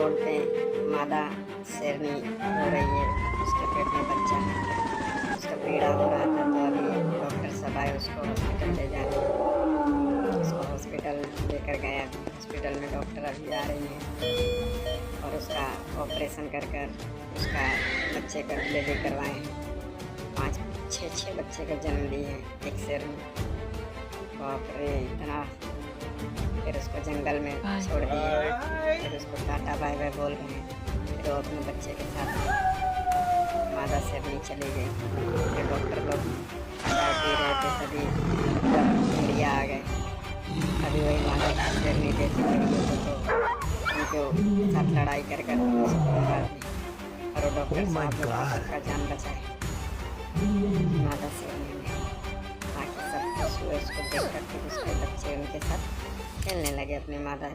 Road पे मादा शेरनी हो रही है, उसके पेट में बच्चा है, उसका पीड़ा हो रहा था। तो अभी डॉक्टर सब आए उसको हॉस्पिटल ले जा रहे हैं। उसको हॉस्पिटल लेकर गया, हॉस्पिटल में डॉक्टर अभी आ रही हैं और उसका ऑपरेशन कर उसका बच्चे का डिलीवरी करवाए हैं। 5-6 बच्चे का जन्म दिए हैं एक शेर में। बाप रे इतना। फिर उसको जंगल में छोड़ दिए, फिर उसको टाटा बाय बाय बोल रहे हैं। फिर वो अपने बच्चे के साथ मादा शेरनी चली गई। फिर डॉक्टर लोग चाय पी रहे थे, तभी इंडिया आ गए। अभी वही मादा शेरनी देती तो उनके साथ लड़ाई कर उसको मार दी और वो डॉक्टर साहब का जान बचाए मादा शेरनी ने। बाकी सब खुश हुए उसको देख कर। फिर उसके बच्चे उनके साथ खेलने लगे अपनी मादा